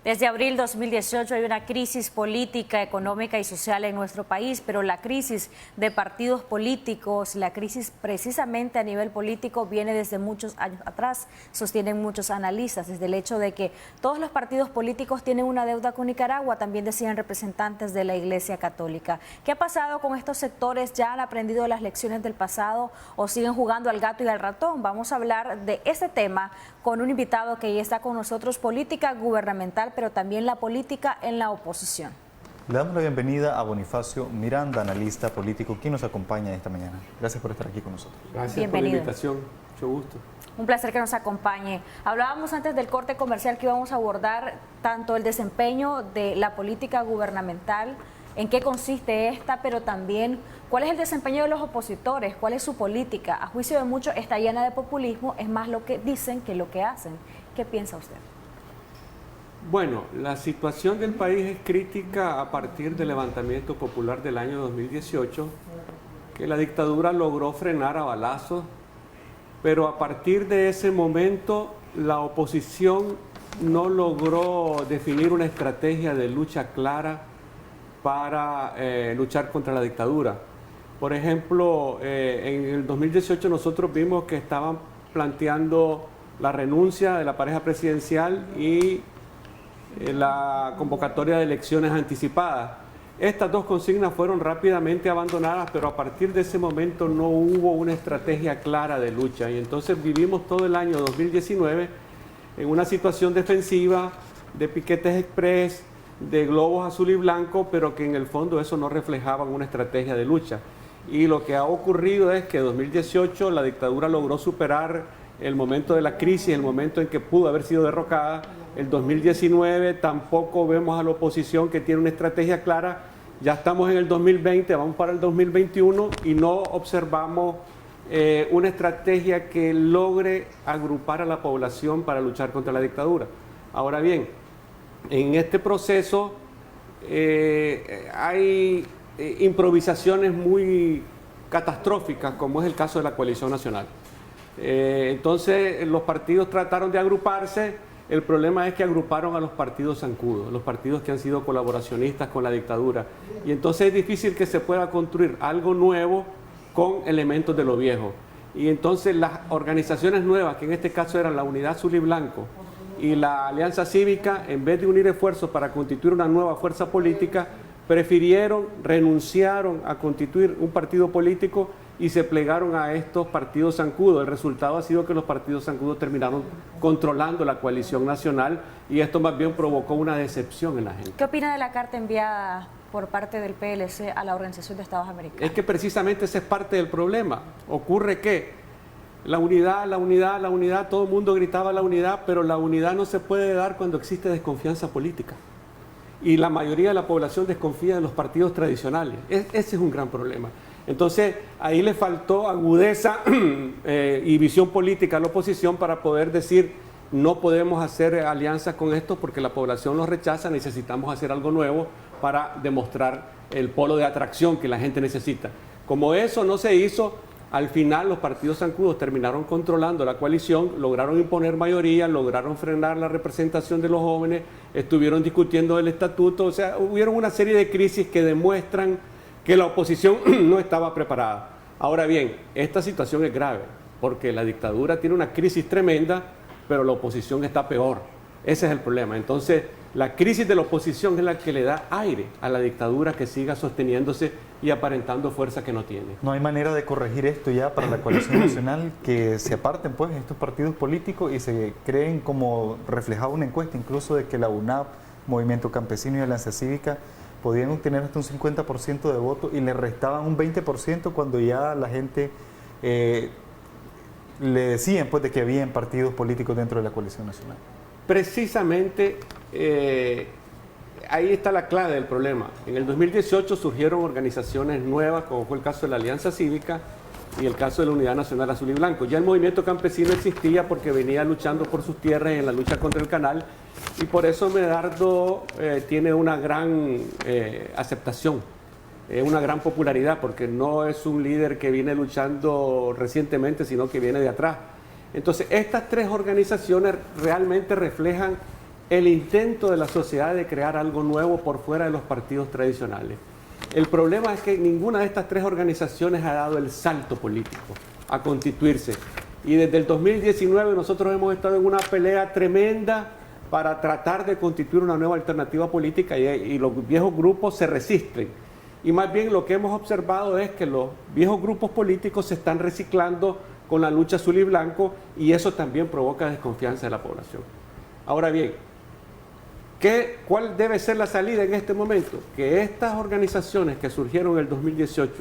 Desde abril 2018 hay una crisis política, económica y social en nuestro país, pero la crisis de partidos políticos, la crisis precisamente a nivel político viene desde muchos años atrás, sostienen muchos analistas, desde el hecho de que todos los partidos políticos tienen una deuda con Nicaragua, también decían representantes de la Iglesia Católica. ¿Qué ha pasado con estos sectores? ¿Ya han aprendido las lecciones del pasado o siguen jugando al gato y al ratón? Vamos a hablar de este tema con un invitado que ya está con nosotros, política gubernamental, pero también la política en la oposición. Le damos la bienvenida a Bonifacio Miranda, analista político, quien nos acompaña esta mañana. Gracias por estar aquí con nosotros. Gracias Bienvenido. por la invitación, mucho gusto. Un placer que nos acompañe. Hablábamos antes del corte comercial que íbamos a abordar tanto el desempeño de la política gubernamental, en qué consiste esta, pero también cuál es el desempeño de los opositores, cuál es su política. A juicio de muchos está llena de populismo, es más lo que dicen que lo que hacen. ¿Qué piensa usted? Bueno, la situación del país es crítica a partir del levantamiento popular del año 2018, que la dictadura logró frenar a balazos, pero a partir de ese momento la oposición no logró definir una estrategia de lucha clara para luchar contra la dictadura. Por ejemplo, en el 2018 nosotros vimos que estaban planteando la renuncia de la pareja presidencial y la convocatoria de elecciones anticipadas. Estas dos consignas fueron rápidamente abandonadas, pero a partir de ese momento no hubo una estrategia clara de lucha y entonces vivimos todo el año 2019 en una situación defensiva de piquetes express, de globos azul y blanco, pero que en el fondo eso no reflejaba una estrategia de lucha. Y lo que ha ocurrido es que en 2018 la dictadura logró superar el momento de la crisis, el momento en que pudo haber sido derrocada. El 2019 tampoco vemos a la oposición que tiene una estrategia clara. Ya estamos en el 2020, vamos para el 2021 y no observamos una estrategia que logre agrupar a la población para luchar contra la dictadura. Ahora bien, en este proceso hay improvisaciones muy catastróficas, como es el caso de la Coalición Nacional. Entonces los partidos trataron de agruparse. El problema es que agruparon a los partidos zancudos, los partidos que han sido colaboracionistas con la dictadura. Y entonces es difícil que se pueda construir algo nuevo con elementos de lo viejo. Y entonces las organizaciones nuevas, que en este caso eran la Unidad Azul y Blanco y la Alianza Cívica, en vez de unir esfuerzos para constituir una nueva fuerza política, renunciaron a constituir un partido político y se plegaron a estos partidos zancudos. El resultado ha sido que los partidos zancudos terminaron controlando la coalición nacional y esto más bien provocó una decepción en la gente. ¿Qué opina de la carta enviada por parte del PLC a la Organización de Estados Americanos? Es que precisamente ese es parte del problema. Ocurre que la unidad, la unidad, la unidad, todo el mundo gritaba la unidad, pero la unidad no se puede dar cuando existe desconfianza política. Y la mayoría de la población desconfía de los partidos tradicionales. Ese es un gran problema. Entonces, ahí le faltó agudeza y visión política a la oposición para poder decir, no podemos hacer alianzas con esto porque la población los rechaza, necesitamos hacer algo nuevo para demostrar el polo de atracción que la gente necesita. Como eso no se hizo, al final los partidos zancudos terminaron controlando la coalición, lograron imponer mayoría, lograron frenar la representación de los jóvenes, estuvieron discutiendo el estatuto, o sea, hubieron una serie de crisis que demuestran que la oposición no estaba preparada. Ahora bien, esta situación es grave, porque la dictadura tiene una crisis tremenda, pero la oposición está peor. Ese es el problema. Entonces, la crisis de la oposición es la que le da aire a la dictadura que siga sosteniéndose y aparentando fuerza que no tiene. ¿No hay manera de corregir esto ya para la coalición nacional, que se aparten pues estos partidos políticos y se creen, como reflejaba una encuesta incluso, de que la UNAP, Movimiento Campesino y Alianza Cívica podían obtener hasta un 50% de votos y le restaban un 20% cuando ya la gente le decían pues de que habían partidos políticos dentro de la coalición nacional? Precisamente ahí está la clave del problema. En el 2018 surgieron organizaciones nuevas, como fue el caso de la Alianza Cívica y el caso de la Unidad Nacional Azul y Blanco. Ya el movimiento campesino existía porque venía luchando por sus tierras en la lucha contra el canal y por eso Medardo tiene una gran aceptación, una gran popularidad, porque no es un líder que viene luchando recientemente, sino que viene de atrás. Entonces, estas tres organizaciones realmente reflejan el intento de la sociedad de crear algo nuevo por fuera de los partidos tradicionales. El problema es que ninguna de estas tres organizaciones ha dado el salto político a constituirse. Y desde el 2019 nosotros hemos estado en una pelea tremenda para tratar de constituir una nueva alternativa política y los viejos grupos se resisten. Y más bien lo que hemos observado es que los viejos grupos políticos se están reciclando con la lucha azul y blanco y eso también provoca desconfianza de la población. Ahora bien, ¿cuál debe ser la salida en este momento? Que estas organizaciones que surgieron en el 2018,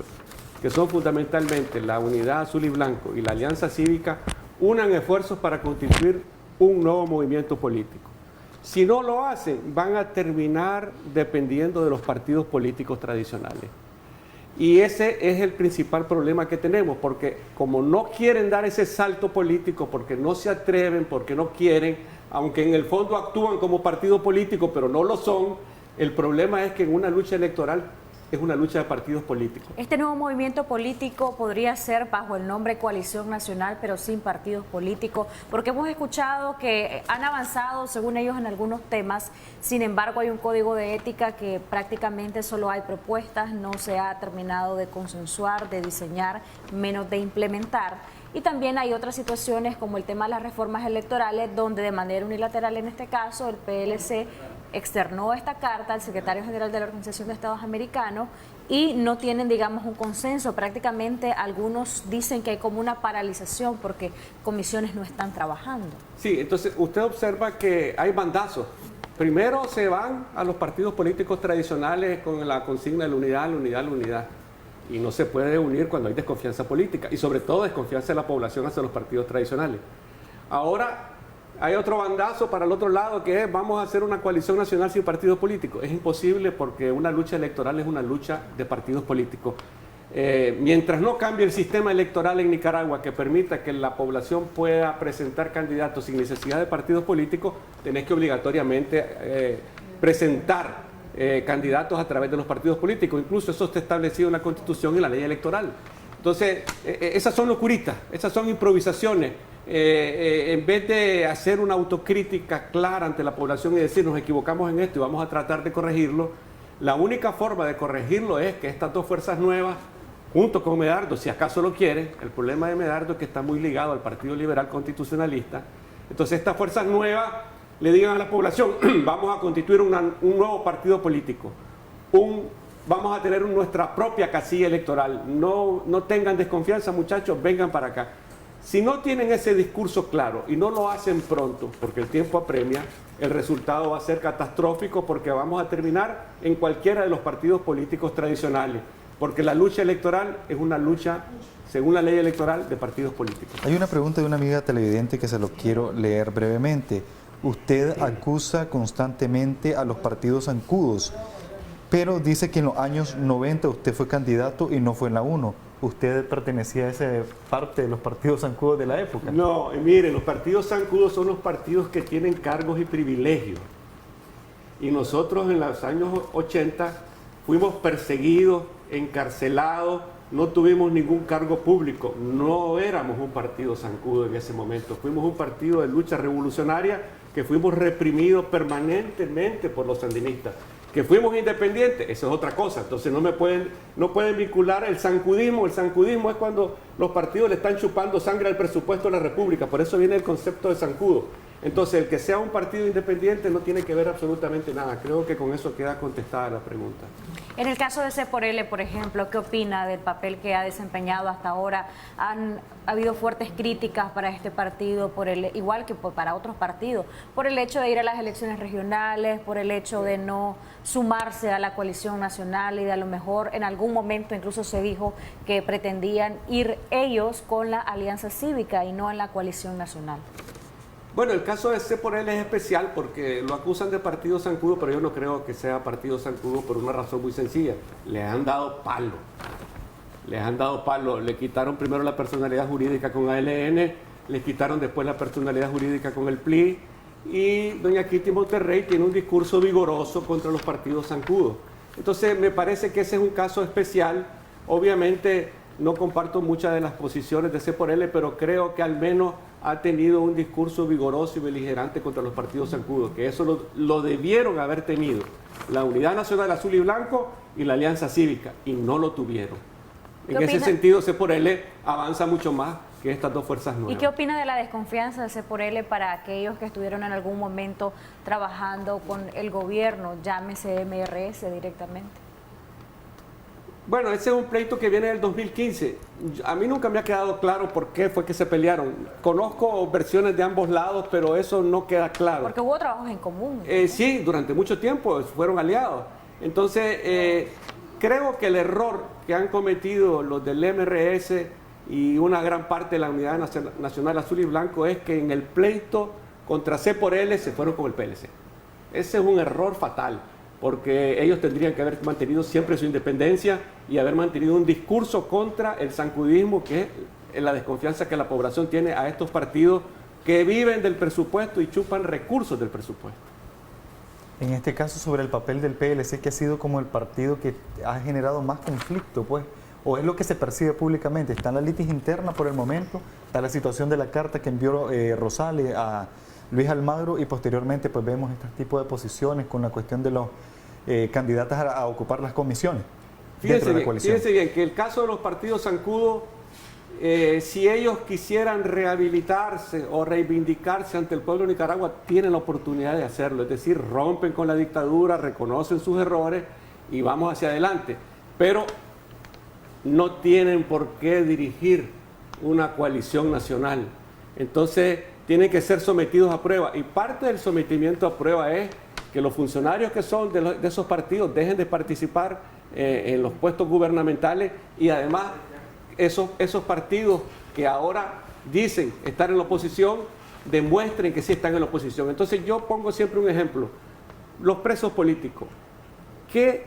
que son fundamentalmente la Unidad Azul y Blanco y la Alianza Cívica, unan esfuerzos para constituir un nuevo movimiento político. Si no lo hacen, van a terminar dependiendo de los partidos políticos tradicionales. Y ese es el principal problema que tenemos, porque como no quieren dar ese salto político, porque no se atreven, porque no quieren, aunque en el fondo actúan como partido político, pero no lo son, el problema es que en una lucha electoral es una lucha de partidos políticos. Este nuevo movimiento político podría ser bajo el nombre Coalición Nacional, pero sin partidos políticos, porque hemos escuchado que han avanzado, según ellos, en algunos temas. Sin embargo, hay un código de ética que prácticamente solo hay propuestas, no se ha terminado de consensuar, de diseñar, menos de implementar. Y también hay otras situaciones como el tema de las reformas electorales, donde de manera unilateral, en este caso, el PLC externó esta carta al secretario general de la Organización de Estados Americanos y no tienen, digamos, un consenso. Prácticamente algunos dicen que hay como una paralización porque comisiones no están trabajando. Sí, entonces usted observa que hay bandazos. Primero se van a los partidos políticos tradicionales con la consigna de la unidad, la unidad, la unidad. Y no se puede unir cuando hay desconfianza política y sobre todo desconfianza de la población hacia los partidos tradicionales. Ahora hay otro bandazo para el otro lado que es vamos a hacer una coalición nacional sin partidos políticos. Es imposible porque una lucha electoral es una lucha de partidos políticos. Mientras no cambie el sistema electoral en Nicaragua que permita que la población pueda presentar candidatos sin necesidad de partidos políticos, tenés que obligatoriamente presentar candidatos a través de los partidos políticos. Incluso eso está establecido en la Constitución y en la ley electoral. Entonces, esas son locuritas, esas son improvisaciones. En vez de hacer una autocrítica clara ante la población y decir nos equivocamos en esto y vamos a tratar de corregirlo, la única forma de corregirlo es que estas dos fuerzas nuevas, junto con Medardo, si acaso lo quiere, el problema de Medardo es que está muy ligado al Partido Liberal Constitucionalista, entonces estas fuerzas nuevas le digan a la población vamos a constituir un nuevo partido político, vamos a tener nuestra propia casilla electoral, no tengan desconfianza muchachos, vengan para acá. Si no tienen ese discurso claro y no lo hacen pronto, porque el tiempo apremia, el resultado va a ser catastrófico porque vamos a terminar en cualquiera de los partidos políticos tradicionales, porque la lucha electoral es una lucha, según la ley electoral, de partidos políticos. Hay una pregunta de una amiga televidente que se lo quiero leer brevemente. Usted acusa constantemente a los partidos zancudos, pero dice que en los años 90 usted fue candidato y no fue en la 1. ¿Usted pertenecía a esa parte de los partidos zancudos de la época? No, mire, los partidos zancudos son los partidos que tienen cargos y privilegios. Y nosotros en los años 80 fuimos perseguidos, encarcelados, no tuvimos ningún cargo público. No éramos un partido zancudo en ese momento. Fuimos un partido de lucha revolucionaria que fuimos reprimidos permanentemente por los sandinistas. Que fuimos independientes, eso es otra cosa. Entonces no pueden vincular el zancudismo. El zancudismo es cuando los partidos le están chupando sangre al presupuesto de la República. Por eso viene el concepto de zancudo. Entonces el que sea un partido independiente no tiene que ver absolutamente nada. Creo que con eso queda contestada la pregunta. En el caso de C por L, por ejemplo, ¿qué opina del papel que ha desempeñado hasta ahora? Ha habido fuertes críticas para este partido, igual que para otros partidos, por el hecho de ir a las elecciones regionales, por el hecho de no sumarse a la coalición nacional y de a lo mejor en algún momento incluso se dijo que pretendían ir ellos con la Alianza Cívica y no en la coalición nacional. Bueno, el caso de C por L es especial porque lo acusan de partido zancudo, pero yo no creo que sea partido zancudo por una razón muy sencilla. Les han dado palo. Le quitaron primero la personalidad jurídica con ALN, les quitaron después la personalidad jurídica con el PLI y doña Kitty Monterrey tiene un discurso vigoroso contra los partidos zancudos. Entonces me parece que ese es un caso especial. Obviamente no comparto muchas de las posiciones de C por L, pero creo que al menos ha tenido un discurso vigoroso y beligerante contra los partidos zancudos, que eso lo debieron haber tenido la Unidad Nacional Azul y Blanco y la Alianza Cívica, y no lo tuvieron. En ese sentido, C+L avanza mucho más que estas dos fuerzas nuevas. ¿Y qué opina de la desconfianza de C+L para aquellos que estuvieron en algún momento trabajando con el gobierno, llámese MRS directamente? Bueno, ese es un pleito que viene del 2015. A mí nunca me ha quedado claro por qué fue que se pelearon. Conozco versiones de ambos lados, pero eso no queda claro. Porque hubo trabajos en común. Sí, durante mucho tiempo fueron aliados. Entonces, creo que el error que han cometido los del MRS y una gran parte de la Unidad Nacional Azul y Blanco es que en el pleito contra C+L se fueron con el PLC. Ese es un error fatal, porque ellos tendrían que haber mantenido siempre su independencia y haber mantenido un discurso contra el zancudismo, que es la desconfianza que la población tiene a estos partidos que viven del presupuesto y chupan recursos del presupuesto. En este caso, sobre el papel del PLC, que ha sido como el partido que ha generado más conflicto, pues, o es lo que se percibe públicamente. Está la litis interna por el momento, está la situación de la carta que envió Rosales a Luis Almagro, y posteriormente pues vemos este tipo de posiciones con la cuestión de los candidatos a ocupar las comisiones dentro de la coalición. Fíjense bien que el caso de los partidos zancudos, si ellos quisieran rehabilitarse o reivindicarse ante el pueblo de Nicaragua, tienen la oportunidad de hacerlo, es decir, rompen con la dictadura, reconocen sus errores y vamos hacia adelante, pero no tienen por qué dirigir una coalición nacional. Entonces tienen que ser sometidos a prueba, y parte del sometimiento a prueba es que los funcionarios que son de esos partidos dejen de participar en los puestos gubernamentales, y además esos partidos que ahora dicen estar en la oposición demuestren que sí están en la oposición. Entonces yo pongo siempre un ejemplo: los presos políticos. ¿Qué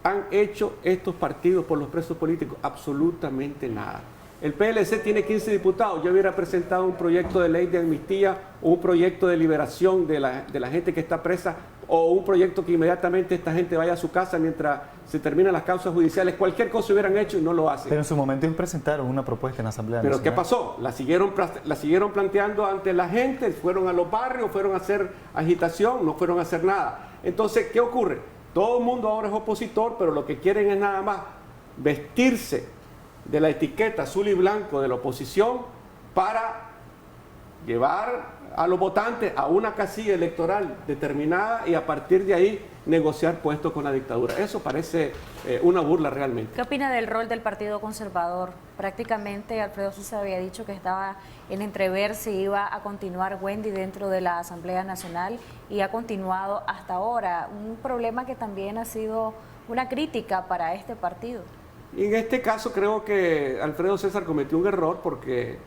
han hecho estos partidos por los presos políticos? Absolutamente nada. El PLC tiene 15 diputados. Yo hubiera presentado un proyecto de ley de amnistía o un proyecto de liberación de la gente que está presa, o un proyecto que inmediatamente esta gente vaya a su casa mientras se terminan las causas judiciales. Cualquier cosa hubieran hecho y no lo hacen. Pero en su momento ellos presentaron una propuesta en la Asamblea Nacional. ¿Pero qué pasó? La siguieron planteando ante la gente, fueron a los barrios, fueron a hacer agitación, no fueron a hacer nada. Entonces, ¿qué ocurre? Todo el mundo ahora es opositor, pero lo que quieren es nada más vestirse de la etiqueta azul y blanco de la oposición para llevar a los votantes a una casilla electoral determinada y a partir de ahí negociar puestos con la dictadura. Eso parece una burla realmente. ¿Qué opina del rol del Partido Conservador? Prácticamente Alfredo Sosa había dicho que estaba en entrever si iba a continuar Wendy dentro de la Asamblea Nacional, y ha continuado hasta ahora. Un problema que también ha sido una crítica para este partido. Y en este caso creo que Alfredo César cometió un error, porque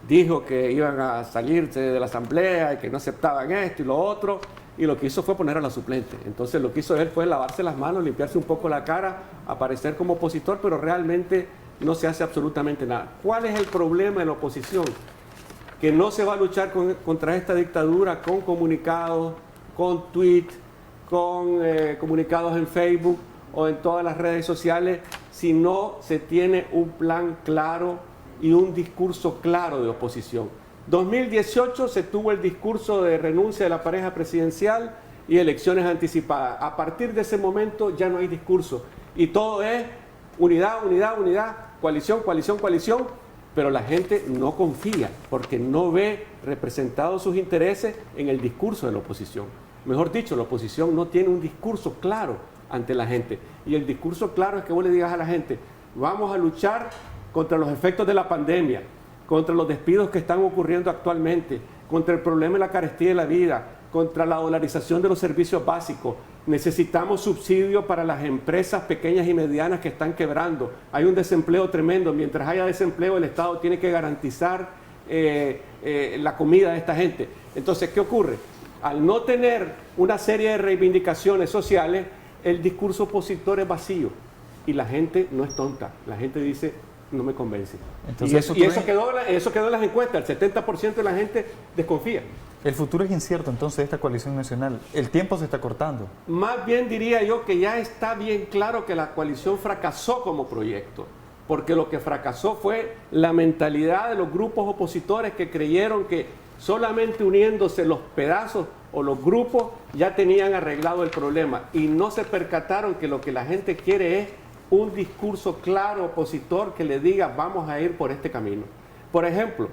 dijo que iban a salirse de la asamblea y que no aceptaban esto y lo otro, y lo que hizo fue poner a la suplente. Entonces lo que hizo él fue lavarse las manos, limpiarse un poco la cara, aparecer como opositor, pero realmente no se hace absolutamente nada. ¿Cuál es el problema de la oposición? Que no se va a luchar contra esta dictadura con comunicados, con tweets, con comunicados en Facebook o en todas las redes sociales, si no se tiene un plan claro y un discurso claro de oposición. 2018 se tuvo el discurso de renuncia de la pareja presidencial y elecciones anticipadas. A partir de ese momento ya no hay discurso y todo es unidad, unidad, unidad, coalición, coalición, coalición, pero la gente no confía porque no ve representados sus intereses en el discurso de la oposición. Mejor dicho, la oposición no tiene un discurso claro ante la gente, y el discurso claro es que vos le digas a la gente: vamos a luchar contra los efectos de la pandemia, contra los despidos que están ocurriendo actualmente, contra el problema de la carestía de la vida, contra la dolarización de los servicios básicos. Necesitamos subsidio para las empresas pequeñas y medianas que están quebrando. Hay un desempleo tremendo. Mientras haya desempleo, el Estado tiene que garantizar la comida de esta gente. Entonces, ¿qué ocurre? Al no tener una serie de reivindicaciones sociales, el discurso opositor es vacío y la gente no es tonta. La gente dice: no me convence. Entonces, eso quedó en las encuestas. El 70% de la gente desconfía. El futuro es incierto entonces de esta coalición nacional. El tiempo se está cortando. Más bien diría yo que ya está bien claro que la coalición fracasó como proyecto. porque lo que fracasó fue la mentalidad de los grupos opositores que creyeron que solamente uniéndose los pedazos o los grupos ya tenían arreglado el problema y no se percataron que lo que la gente quiere es un discurso claro opositor que le diga vamos a ir por este camino. Por ejemplo,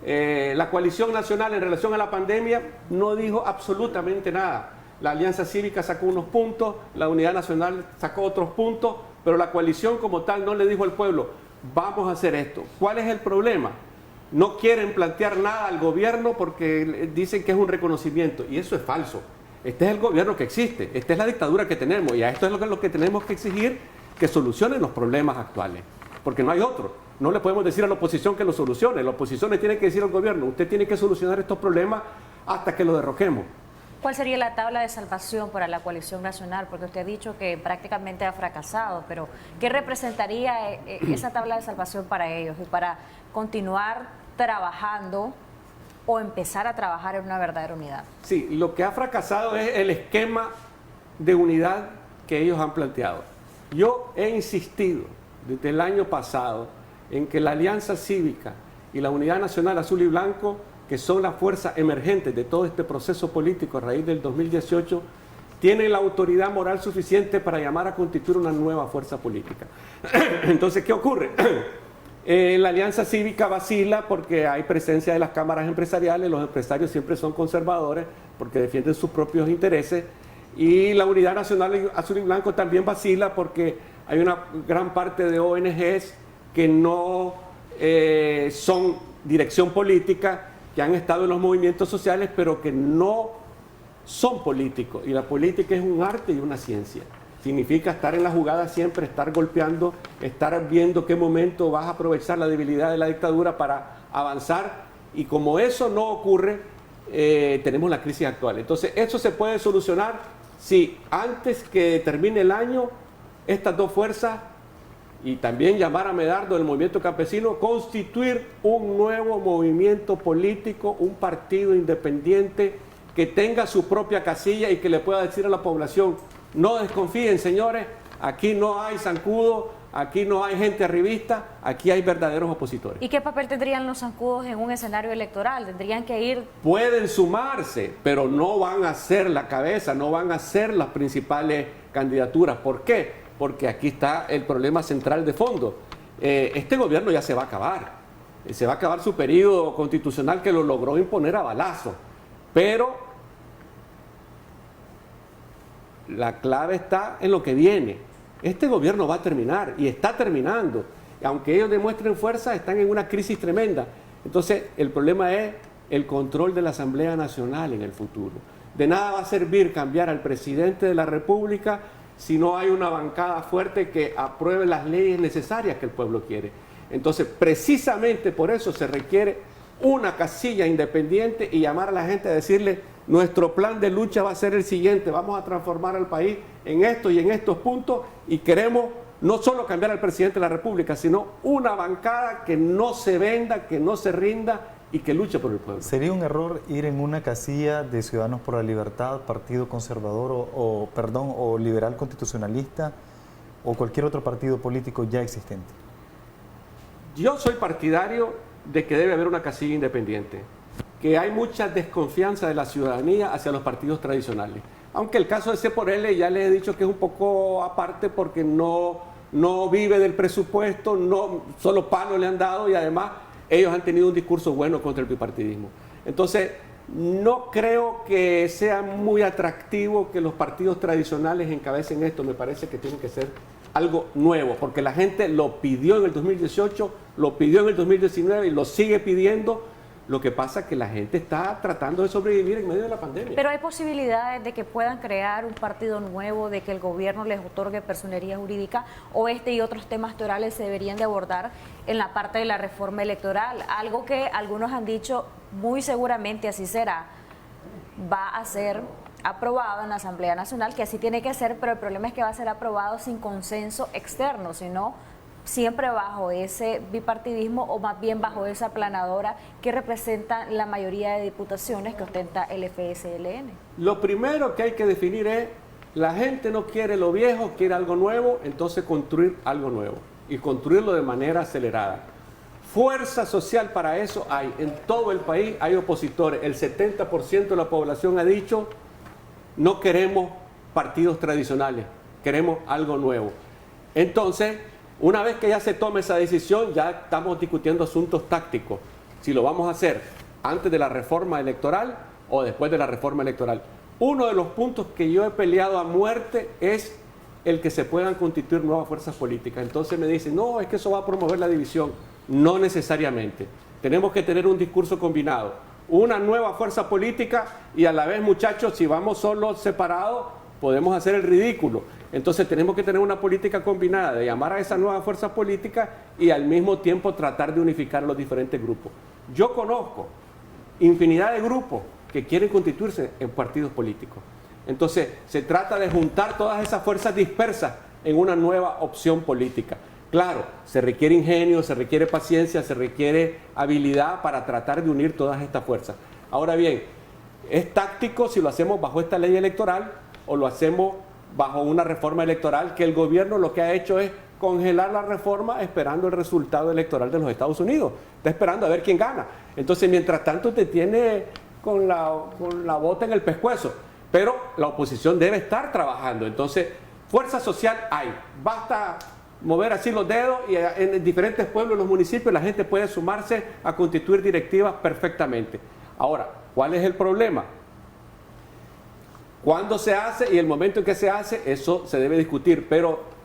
la coalición nacional en relación a la pandemia no dijo absolutamente nada. La Alianza Cívica sacó unos puntos, la Unidad Nacional sacó otros puntos, pero la coalición como tal no le dijo al pueblo, vamos a hacer esto. ¿Cuál es el problema? No quieren plantear nada al gobierno porque dicen que es un reconocimiento, y eso es falso. Este es el gobierno que existe, esta es la dictadura que tenemos, y a esto es lo que tenemos que exigir, que solucionen los problemas actuales, porque no hay otro. No le podemos decir a la oposición que lo solucione, la oposición le tiene que decir al gobierno, usted tiene que solucionar estos problemas hasta que lo derroquemos. ¿Cuál sería la tabla de salvación para la coalición nacional? Porque usted ha dicho que prácticamente ha fracasado, pero ¿qué representaría esa tabla de salvación para ellos y para continuar trabajando o empezar a trabajar en una verdadera unidad? Sí, lo que ha fracasado es el esquema de unidad que ellos han planteado. Yo he insistido desde el año pasado en que la Alianza Cívica y la Unidad Nacional Azul y Blanco, que son las fuerzas emergentes de todo este proceso político a raíz del 2018, tienen la autoridad moral suficiente para llamar a constituir una nueva fuerza política. Entonces, ¿qué ocurre? La Alianza Cívica vacila porque hay presencia de las cámaras empresariales, los empresarios siempre son conservadores porque defienden sus propios intereses, y la Unidad Nacional Azul y Blanco también vacila porque hay una gran parte de ONGs que no son dirección política, que han estado en los movimientos sociales, pero que no son políticos. Y la política es un arte y una ciencia. Significa estar en la jugada siempre, estar golpeando, estar viendo qué momento vas a aprovechar la debilidad de la dictadura para avanzar. Y como eso no ocurre, tenemos la crisis actual. Entonces, eso se puede solucionar si antes que termine el año, estas dos fuerzas, y también llamar a Medardo del movimiento campesino, constituir un nuevo movimiento político, un partido independiente que tenga su propia casilla y que le pueda decir a la población, no desconfíen señores, aquí no hay zancudo, aquí no hay gente arribista, aquí hay verdaderos opositores. ¿Y qué papel tendrían los zancudos en un escenario electoral? ¿Tendrían que ir? Pueden sumarse, pero no van a ser la cabeza, no van a ser las principales candidaturas. ¿Por qué? Porque aquí está el problema central de fondo. Este gobierno ya se va a acabar su periodo constitucional que lo logró imponer a balazo, pero la clave está en lo que viene. Este gobierno va a terminar y está terminando. Aunque ellos demuestren fuerza, están en una crisis tremenda. Entonces, el problema es el control de la Asamblea Nacional en el futuro. De nada va a servir cambiar al presidente de la República si no hay una bancada fuerte que apruebe las leyes necesarias que el pueblo quiere. Entonces, precisamente por eso se requiere una casilla independiente y llamar a la gente a decirle, nuestro plan de lucha va a ser el siguiente, vamos a transformar al país en esto y en estos puntos, y queremos no solo cambiar al presidente de la República, sino una bancada que no se venda, que no se rinda y que luche por el pueblo. ¿Sería un error ir en una casilla de Ciudadanos por la Libertad, Partido Conservador o Liberal Constitucionalista o cualquier otro partido político ya existente? Yo soy partidario de que debe haber una casilla independiente, que hay mucha desconfianza de la ciudadanía hacia los partidos tradicionales. Aunque el caso de C por L ya les he dicho que es un poco aparte porque no vive del presupuesto, no solo palos le han dado y además ellos han tenido un discurso bueno contra el bipartidismo. Entonces, no creo que sea muy atractivo que los partidos tradicionales encabecen esto. Me parece que tiene que ser algo nuevo, porque la gente lo pidió en el 2018, lo pidió en el 2019 y lo sigue pidiendo. Lo que pasa es que la gente está tratando de sobrevivir en medio de la pandemia. Pero hay posibilidades de que puedan crear un partido nuevo, de que el gobierno les otorgue personería jurídica, o este y otros temas torales se deberían de abordar en la parte de la reforma electoral. Algo que algunos han dicho, muy seguramente así será, va a ser aprobado en la Asamblea Nacional, que así tiene que ser, pero el problema es que va a ser aprobado sin consenso externo, sino siempre bajo ese bipartidismo o más bien bajo esa aplanadora que representa la mayoría de diputaciones que ostenta el FSLN. Lo primero que hay que definir es, la gente no quiere lo viejo, quiere algo nuevo, entonces construir algo nuevo. y construirlo de manera acelerada. Fuerza social para eso hay. En todo el país hay opositores. El 70% de la población ha dicho, no queremos partidos tradicionales, queremos algo nuevo. Entonces, una vez que ya se tome esa decisión, ya estamos discutiendo asuntos tácticos. Si lo vamos a hacer antes de la reforma electoral o después de la reforma electoral. Uno de los puntos que yo he peleado a muerte es el que se puedan constituir nuevas fuerzas políticas. Entonces me dicen, no, es que eso va a promover la división. No necesariamente. Tenemos que tener un discurso combinado. Una nueva fuerza política y a la vez, muchachos, si vamos solos separados, podemos hacer el ridículo. Entonces tenemos que tener una política combinada de llamar a esa nueva fuerza política y al mismo tiempo tratar de unificar los diferentes grupos. Yo conozco infinidad de grupos que quieren constituirse en partidos políticos. Entonces se trata de juntar todas esas fuerzas dispersas en una nueva opción política. Claro, se requiere ingenio, se requiere paciencia, se requiere habilidad para tratar de unir todas estas fuerzas. Ahora bien, es táctico si lo hacemos bajo esta ley electoral o lo hacemos bajo una reforma electoral que el gobierno lo que ha hecho es congelar la reforma esperando el resultado electoral de los Estados Unidos. Está esperando a ver quién gana. Entonces, mientras tanto, te tiene con la bota en el pescuezo. Pero la oposición debe estar trabajando. Entonces, fuerza social hay. Basta mover así los dedos y en diferentes pueblos, en los municipios, la gente puede sumarse a constituir directivas perfectamente. Ahora, ¿cuál es el problema? ¿Cuándo se hace y el momento en que se hace? Eso se debe discutir, pero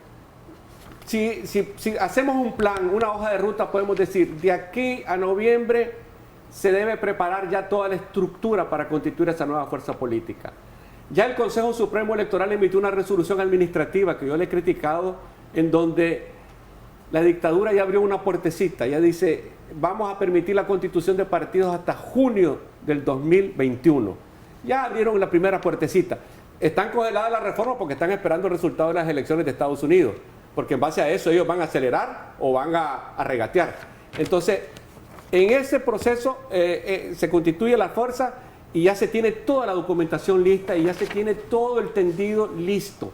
si hacemos un plan, una hoja de ruta, podemos decir, de aquí a noviembre se debe preparar ya toda la estructura para constituir esa nueva fuerza política. Ya el Consejo Supremo Electoral emitió una resolución administrativa que yo le he criticado, en donde la dictadura ya abrió una puertecita, ya dice, vamos a permitir la constitución de partidos hasta junio del 2021. Ya abrieron la primera puertecita. Están congeladas las reformas porque están esperando el resultado de las elecciones de Estados Unidos, porque en base a eso ellos van a acelerar o van a regatear. Entonces, en ese proceso se constituye la fuerza y ya se tiene toda la documentación lista y ya se tiene todo el tendido listo.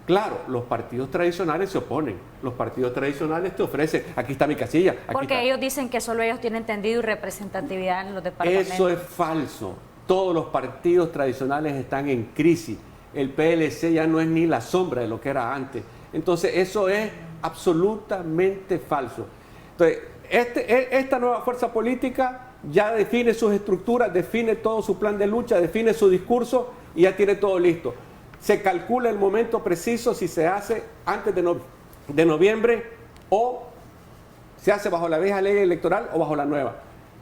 Claro, los partidos tradicionales se oponen. Los partidos tradicionales te ofrecen, aquí está mi casilla. Aquí porque está. ellos dicen que solo ellos tienen tendido y representatividad en los departamentos. Eso es falso. Todos los partidos tradicionales están en crisis. El PLC ya no es ni la sombra de lo que era antes. Entonces, eso es absolutamente falso. Entonces, esta nueva fuerza política ya define sus estructuras, define todo su plan de lucha, define su discurso y ya tiene todo listo. Se calcula el momento preciso si se hace antes de noviembre o se hace bajo la vieja ley electoral o bajo la nueva.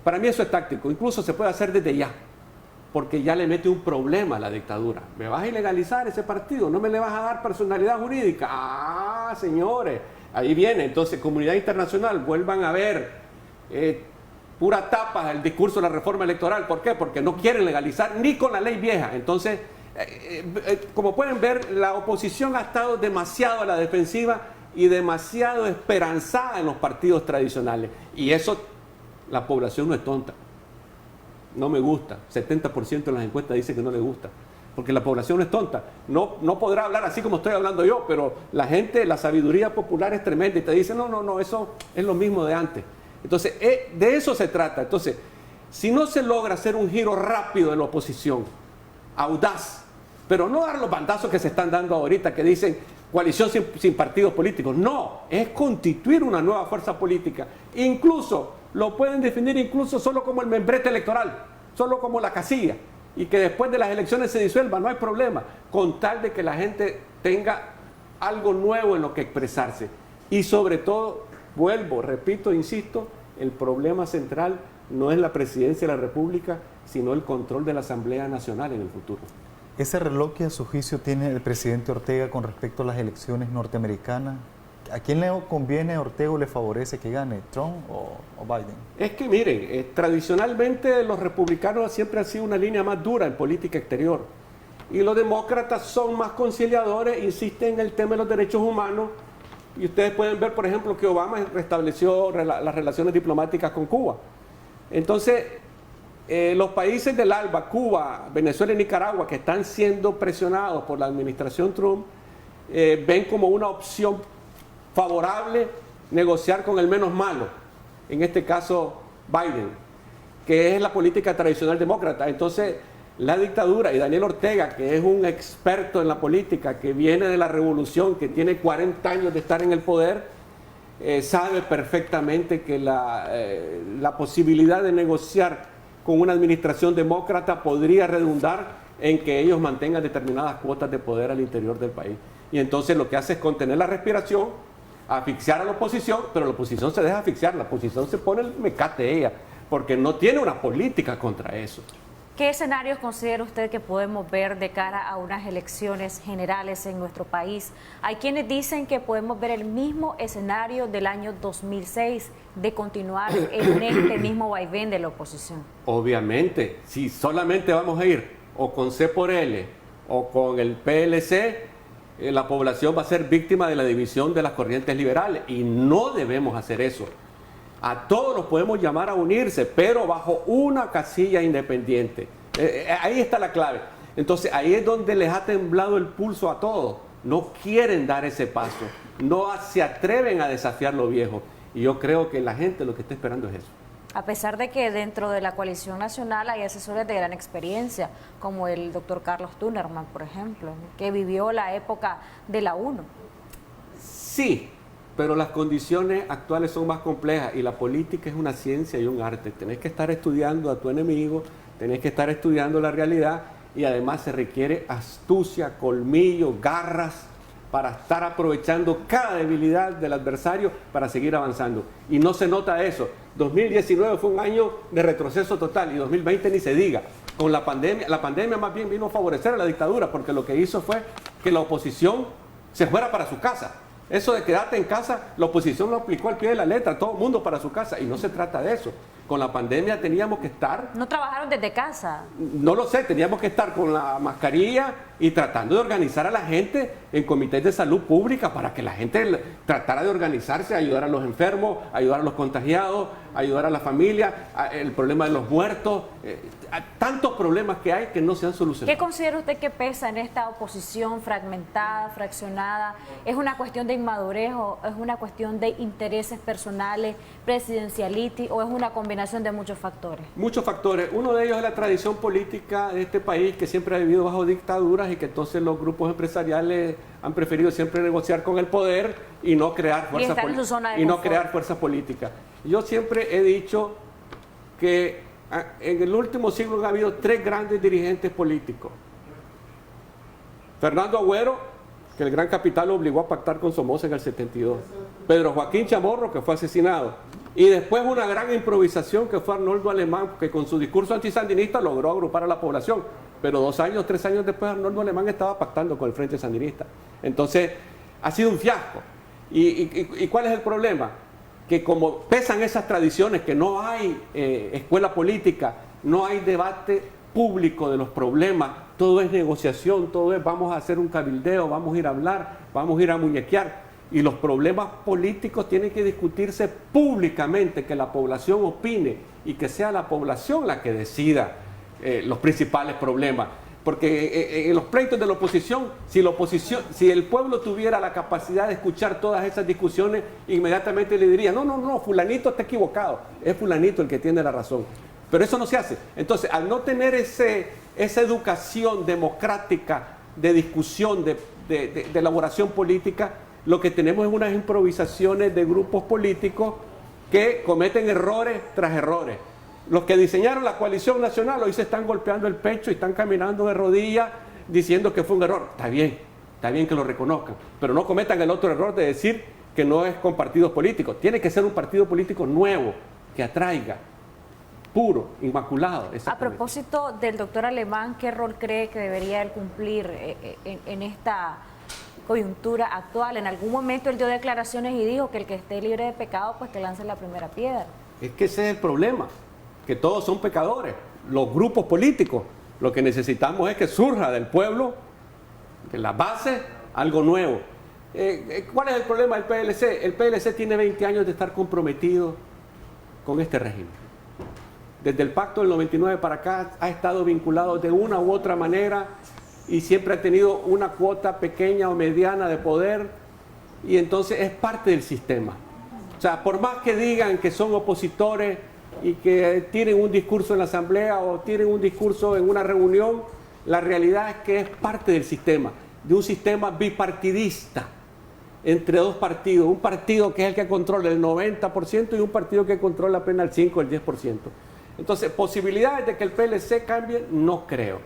Para mí eso es táctico, incluso se puede hacer desde ya, porque ya le mete un problema a la dictadura. ¿Me vas a ilegalizar ese partido? ¿No me le vas a dar personalidad jurídica? Ah, señores, ahí viene. Entonces, comunidad internacional, vuelvan a ver pura tapa el discurso de la reforma electoral. ¿Por qué? Porque no quieren legalizar ni con la ley vieja. Entonces, como pueden ver, la oposición ha estado demasiado a la defensiva y demasiado esperanzada en los partidos tradicionales. Y eso, la población no es tonta. No me gusta. 70% de las encuestas dice que no le gusta. Porque la población no es tonta. No podrá hablar así como estoy hablando yo, pero la gente, la sabiduría popular es tremenda y te dice, no, eso es lo mismo de antes. Entonces, de eso se trata. Entonces, si no se logra hacer un giro rápido en la oposición, audaz, pero no dar los bandazos que se están dando ahorita, que dicen coalición sin partidos políticos. No, es constituir una nueva fuerza política. Incluso, lo pueden definir incluso solo como el membrete electoral, solo como la casilla, y que después de las elecciones se disuelva, no hay problema, con tal de que la gente tenga algo nuevo en lo que expresarse. Y sobre todo, vuelvo, repito, insisto, el problema central no es la presidencia de la República, sino el control de la Asamblea Nacional en el futuro. Ese reloj que a su juicio tiene el presidente Ortega con respecto a las elecciones norteamericanas, ¿a quién le conviene a Ortega o le favorece que gane, Trump o Biden? Es que miren, tradicionalmente los republicanos siempre han sido una línea más dura en política exterior y los demócratas son más conciliadores, insisten en el tema de los derechos humanos y ustedes pueden ver, por ejemplo, que Obama restableció las relaciones diplomáticas con Cuba. Entonces, los países del ALBA, Cuba, Venezuela y Nicaragua, que están siendo presionados por la administración Trump, ven como una opción favorable negociar con el menos malo, en este caso Biden, que es la política tradicional demócrata. Entonces, la dictadura y Daniel Ortega, que es un experto en la política, que viene de la revolución, que tiene 40 años de estar en el poder, sabe perfectamente que la posibilidad de negociar con una administración demócrata podría redundar en que ellos mantengan determinadas cuotas de poder al interior del país. Y entonces lo que hace es contener la respiración, asfixiar a la oposición, pero la oposición se deja asfixiar, la oposición se pone el mecate ella, porque no tiene una política contra eso. ¿Qué escenarios considera usted que podemos ver de cara a unas elecciones generales en nuestro país? Hay quienes dicen que podemos ver el mismo escenario del año 2006, de continuar en este mismo vaivén de la oposición. Obviamente, si solamente vamos a ir o con C por L o con el PLC, la población va a ser víctima de la división de las corrientes liberales y no debemos hacer eso. A todos los podemos llamar a unirse, pero bajo una casilla independiente. Ahí está la clave. Entonces, ahí es donde les ha temblado el pulso a todos. No quieren dar ese paso. No se atreven a desafiar lo viejo. Y yo creo que la gente lo que está esperando es eso. A pesar de que dentro de la coalición nacional hay asesores de gran experiencia, como el doctor Carlos Tunnerman, por ejemplo, que vivió la época de la UNO. Sí, pero las condiciones actuales son más complejas y la política es una ciencia y un arte. Tenés que estar estudiando a tu enemigo, tenés que estar estudiando la realidad y además se requiere astucia, colmillo, garras para estar aprovechando cada debilidad del adversario para seguir avanzando. Y no se nota eso. 2019 fue un año de retroceso total y 2020 ni se diga. Con la pandemia más bien vino a favorecer a la dictadura porque lo que hizo fue que la oposición se fuera para su casa. Eso de quedarte en casa, la oposición lo aplicó al pie de la letra, todo el mundo para su casa, y no se trata de eso. Con la pandemia teníamos que estar... ¿No trabajaron desde casa? No lo sé, teníamos que estar con la mascarilla y tratando de organizar a la gente en comités de salud pública para que la gente tratara de organizarse, ayudar a los enfermos, ayudar a los contagiados, ayudar a la familia, el problema de los muertos, tantos problemas que hay que no se han solucionado. ¿Qué considera usted que pesa en esta oposición fragmentada, fraccionada? ¿Es una cuestión de inmadurez o es una cuestión de intereses personales, presidencialitis o es una combinación de muchos factores? Muchos factores. Uno de ellos es la tradición política de este país que siempre ha vivido bajo dictaduras y que entonces los grupos empresariales han preferido siempre negociar con el poder y no crear fuerza política. Yo siempre he dicho que en el último siglo ha habido 3 grandes dirigentes políticos. Fernando Agüero, que el Gran Capital lo obligó a pactar con Somoza en el 72. Pedro Joaquín Chamorro, que fue asesinado. Y después una gran improvisación que fue Arnoldo Alemán, que con su discurso antisandinista logró agrupar a la población. Pero 2 años, 3 años después Arnoldo Alemán estaba pactando con el Frente Sandinista. Entonces, ha sido un fiasco. ¿Y cuál es el problema? Que como pesan esas tradiciones, que no hay escuela política, no hay debate público de los problemas, todo es negociación, todo es vamos a hacer un cabildeo, vamos a ir a hablar, vamos a ir a muñequear. Y los problemas políticos tienen que discutirse públicamente, que la población opine y que sea la población la que decida los principales problemas. Porque en los pleitos de la oposición, si el pueblo tuviera la capacidad de escuchar todas esas discusiones, inmediatamente le diría, no, fulanito está equivocado, es fulanito el que tiene la razón. Pero eso no se hace. Entonces, al no tener esa educación democrática de discusión, de elaboración política, lo que tenemos es unas improvisaciones de grupos políticos que cometen errores tras errores. Los que diseñaron la coalición nacional hoy se están golpeando el pecho y están caminando de rodillas diciendo que fue un error. Está bien que lo reconozcan, pero no cometan el otro error de decir que no es con partidos políticos. Tiene que ser un partido político nuevo, que atraiga, puro, inmaculado. A propósito del doctor Alemán, ¿qué rol cree que debería él cumplir en esta coyuntura actual? En algún momento él dio declaraciones y dijo que el que esté libre de pecado, pues que lance la primera piedra. Es que ese es el problema, que todos son pecadores, los grupos políticos. Lo que necesitamos es que surja del pueblo, de la base, algo nuevo. ¿Cuál es el problema del PLC? El PLC tiene 20 años de estar comprometido con este régimen. Desde el pacto del 99 para acá ha estado vinculado de una u otra manera y siempre ha tenido una cuota pequeña o mediana de poder y entonces es parte del sistema. O sea, por más que digan que son opositores y que tienen un discurso en la asamblea o tienen un discurso en una reunión, la realidad es que es parte del sistema, de un sistema bipartidista entre dos partidos, un partido que es el que controla el 90% y un partido que controla apenas el 5 o el 10%. Entonces, posibilidades de que el PLC cambie, no creo.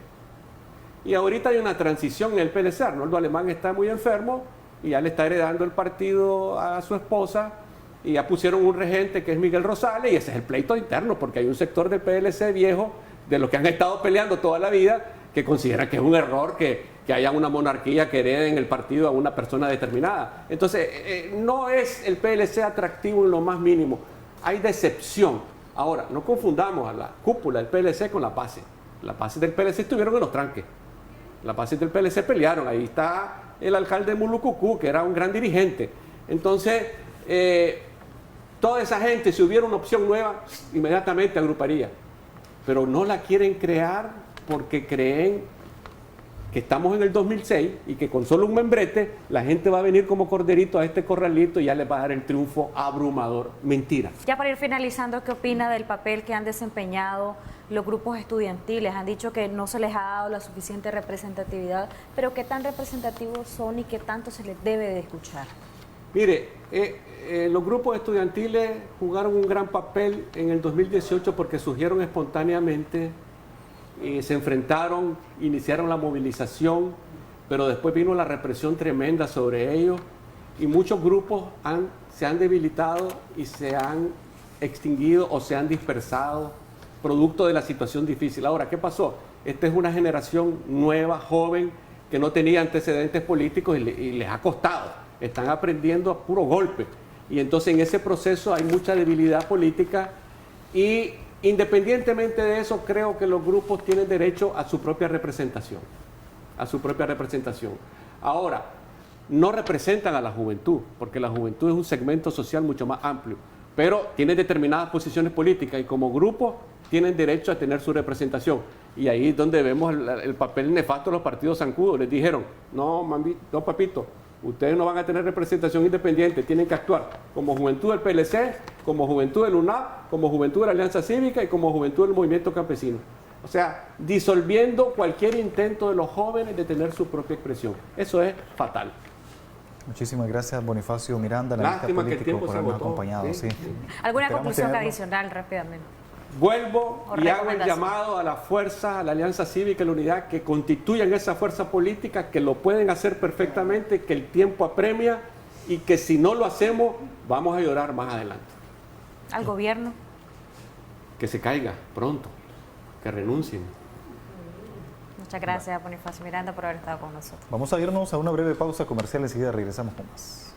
Y ahorita hay una transición en el PLC. Arnoldo Alemán está muy enfermo y ya le está heredando el partido a su esposa y ya pusieron un regente que es Miguel Rosales y ese es el pleito interno porque hay un sector del PLC viejo de los que han estado peleando toda la vida que considera que es un error que haya una monarquía que herede en el partido a una persona determinada. Entonces, no es el PLC atractivo en lo más mínimo. Hay decepción. Ahora, no confundamos a la cúpula del PLC con la base. Las bases del PLC estuvieron en los tranques. Las bases del PLC pelearon. Ahí está el alcalde de Mulucucú, que era un gran dirigente. Entonces, toda esa gente, si hubiera una opción nueva, inmediatamente agruparía. Pero no la quieren crear porque creen que estamos en el 2006 y que con solo un membrete la gente va a venir como corderito a este corralito y ya les va a dar el triunfo abrumador. Mentira. Ya para ir finalizando, ¿qué opina del papel que han desempeñado los grupos estudiantiles? Han dicho que no se les ha dado la suficiente representatividad, pero ¿qué tan representativos son y qué tanto se les debe de escuchar? Mire, los grupos estudiantiles jugaron un gran papel en el 2018 porque surgieron espontáneamente. Se enfrentaron, iniciaron la movilización, pero después vino la represión tremenda sobre ellos y muchos grupos se han debilitado y se han extinguido o se han dispersado producto de la situación difícil. Ahora, ¿qué pasó? Esta es una generación nueva, joven, que no tenía antecedentes políticos y les ha costado. Están aprendiendo a puro golpe. Y entonces en ese proceso hay mucha debilidad política y independientemente de eso, creo que los grupos tienen derecho a su propia representación. A su propia representación. Ahora, no representan a la juventud, porque la juventud es un segmento social mucho más amplio, pero tienen determinadas posiciones políticas y como grupo tienen derecho a tener su representación. Y ahí es donde vemos el papel nefasto de los partidos zancudos. Les dijeron, no, papito, ustedes no van a tener representación independiente, tienen que actuar como juventud del PLC, como juventud del UNAP, como juventud de la Alianza Cívica y como juventud del Movimiento Campesino. O sea, disolviendo cualquier intento de los jóvenes de tener su propia expresión. Eso es fatal. Muchísimas gracias, Bonifacio Miranda, Lástima que el tiempo por se habernos agotó. acompañado. Sí. ¿Alguna Esperamos conclusión tenerlo. adicional rápidamente? Vuelvo O y hago el recomendación. llamado a la fuerza, a la Alianza Cívica y la Unidad, que constituyan esa fuerza política, que lo pueden hacer perfectamente, que el tiempo apremia y que si no lo hacemos, vamos a llorar más adelante. ¿Al gobierno? Que se caiga pronto, que renuncien. Muchas gracias, Bonifacio Miranda, por haber estado con nosotros. Vamos a irnos a una breve pausa comercial, enseguida regresamos con más.